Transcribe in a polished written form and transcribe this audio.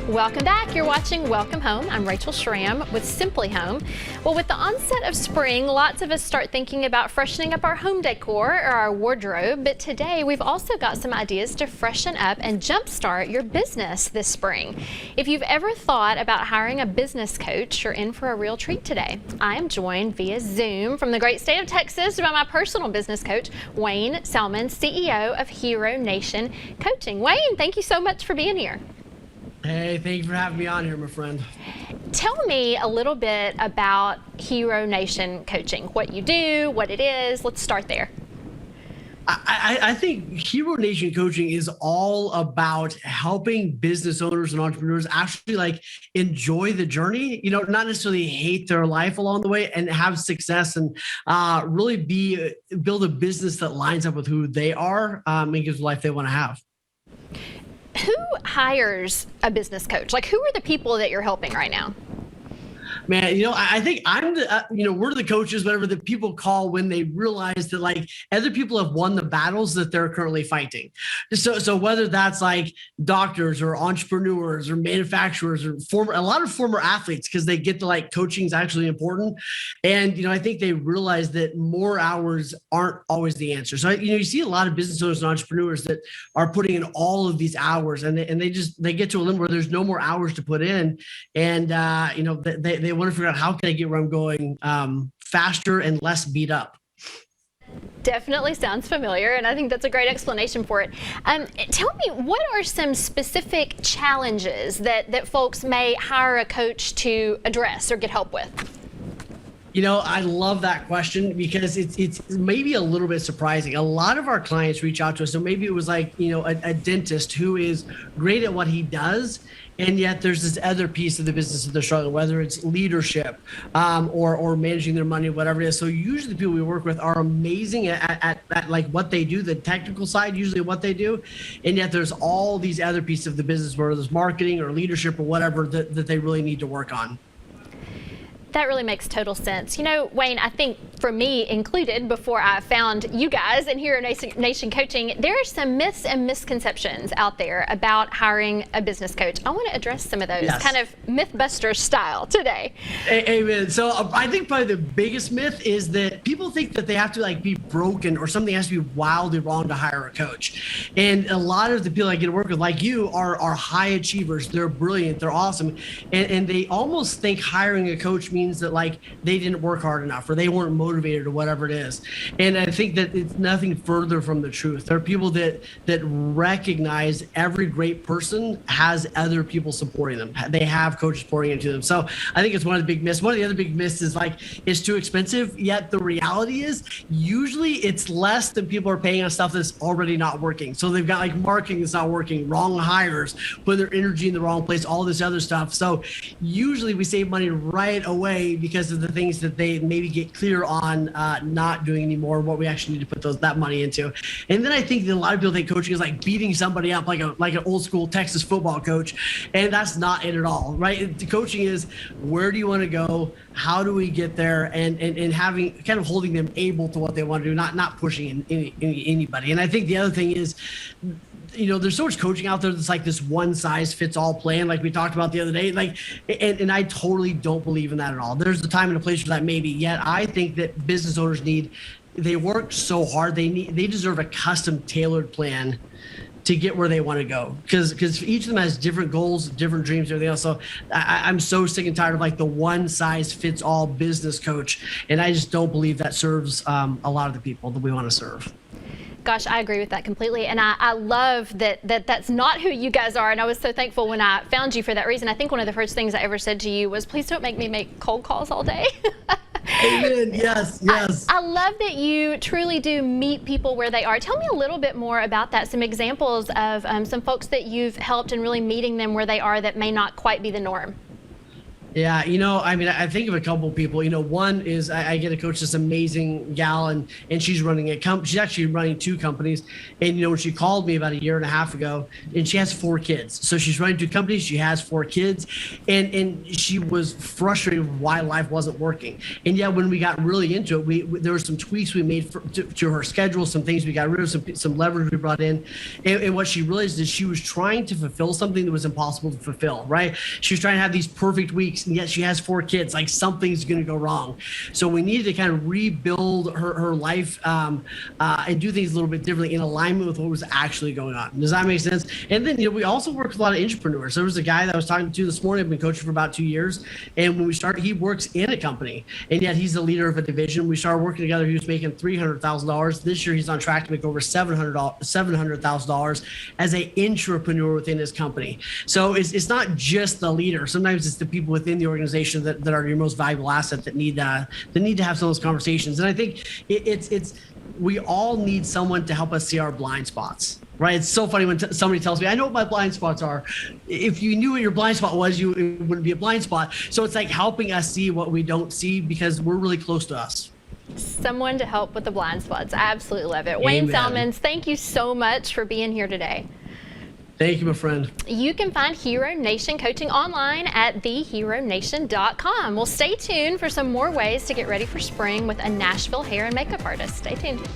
Welcome back. You're watching Welcome Home. I'm Rachel Schramm with Simply Home. Well, with the onset of spring, lots of us start thinking about freshening up our home decor or our wardrobe. But today, we've also got some ideas to freshen up and jumpstart your business this spring. If you've ever thought about hiring a business coach, you're in for a real treat today. I am joined via Zoom from the great state of Texas by my personal business coach, Wayne Salmans, CEO of Hero Nation Coaching. Wayne, thank you so much for being here. Hey, thank you for having me on here, my friend. Tell me a little bit about Hero Nation Coaching, what you do, what it is. Let's start there. I think Hero Nation Coaching is all about helping business owners and entrepreneurs actually enjoy the journey, not necessarily hate their life along the way and have success and really build a business that lines up with who they are and gives the life they want to have. Who hires a business coach? Who are the people that you're helping right now? Man, I think I'm the, we're the coaches, whatever the people call when they realize that other people have won the battles that they're currently fighting. So whether that's doctors or entrepreneurs or manufacturers or a lot of former athletes, because they get to coaching is actually important. And, I think they realize that more hours aren't always the answer. So, you see a lot of business owners and entrepreneurs that are putting in all of these hours and they get to a limit where there's no more hours to put in. And, they want to figure out how can I get where I'm going faster and less beat up. Definitely sounds familiar, and I think that's a great explanation for it. Tell me, what are some specific challenges that folks may hire a coach to address or get help with? I love that question because it's maybe a little bit surprising. A lot of our clients reach out to us. So maybe it was a dentist who is great at what he does. And yet there's this other piece of the business that they're struggling, whether it's leadership or managing their money, whatever it is. So usually the people we work with are amazing at what they do, the technical side, usually what they do. And yet there's all these other pieces of the business, whether it's marketing or leadership or whatever that they really need to work on. That really makes total sense. Wayne, I think for me included, before I found you guys and Hero Nation Coaching, there are some myths and misconceptions out there about hiring a business coach. I want to address some of those, yes, kind of Mythbuster style today. Amen. So I think probably the biggest myth is that people think that they have to be broken or something has to be wildly wrong to hire a coach. And a lot of the people I get to work with, like you, are high achievers. They're brilliant. They're awesome. And they almost think hiring a coach means that they didn't work hard enough or they weren't motivated or whatever it is. And I think that it's nothing further from the truth. There are people that recognize every great person has other people supporting them. They have coaches pouring into them. So I think it's one of the big myths. One of the other big myths is it's too expensive. Yet the reality is usually it's less than people are paying on stuff that's already not working. So they've got marketing that's not working, wrong hires, put their energy in the wrong place, all this other stuff. So usually we save money right away because of the things that they maybe get clear on not doing anymore, what we actually need to put that money into. And then I think that a lot of people think coaching is beating somebody up like an old school Texas football coach, and that's not it at all, right? The coaching is, where do you want to go? How do we get there? And having kind of holding them able to what they want to do, not pushing anybody. And I think the other thing is, there's so much coaching out there that's this one size fits all plan, like we talked about the other day. And I totally don't believe in that at all. There's a time and a place for that, maybe. Yet I think that business owners they work so hard. They deserve a custom tailored plan to get where they want to go, because each of them has different goals, different dreams, everything else. So I'm so sick and tired of the one size fits all business coach, and I just don't believe that serves a lot of the people that we want to serve. Gosh, I agree with that completely. And I love that's not who you guys are. And I was so thankful when I found you for that reason. I think one of the first things I ever said to you was, please don't make me make cold calls all day. Amen. Yes. I love that you truly do meet people where they are. Tell me a little bit more about that. Some examples of some folks that you've helped and really meeting them where they are that may not quite be the norm. Yeah, I mean, I think of a couple people. One is I get to coach this amazing gal, and she's running she's actually running two companies. And when she called me about a year and a half ago, and she has four kids, so she's running two companies. She has four kids, and she was frustrated why life wasn't working. And yet, when we got really into it, there were some tweaks we made to her schedule, some things we got rid of, some leverage we brought in, and what she realized is she was trying to fulfill something that was impossible to fulfill. Right? She was trying to have these perfect weeks. And yet she has four kids. Like, something's going to go wrong. So we needed to kind of rebuild her life and do things a little bit differently in alignment with what was actually going on. Does that make sense? And then we also work with a lot of entrepreneurs. There was a guy that I was talking to this morning. I've been coaching for about 2 years, and when we started, he works in a company, and yet he's the leader of a division. We started working together. He was making $300,000. This year he's on track to make over $700,000 as an entrepreneur within his company. So it's not just the leader. Sometimes it's the people within the organization that are your most valuable asset that need to have some of those conversations. And I think it's we all need someone to help us see our blind spots. Right? It's so funny when somebody tells me, I know what my blind spots are. If you knew what your blind spot was, it wouldn't be a blind spot. So it's like helping us see what we don't see, because we're really close to us. Someone to help with the blind spots. I absolutely love it. Amen. Wayne Salmans, thank you so much for being here today. Thank you, my friend. You can find Hero Nation coaching online at theheronation.com. Well, stay tuned for some more ways to get ready for spring with a Nashville hair and makeup artist. Stay tuned.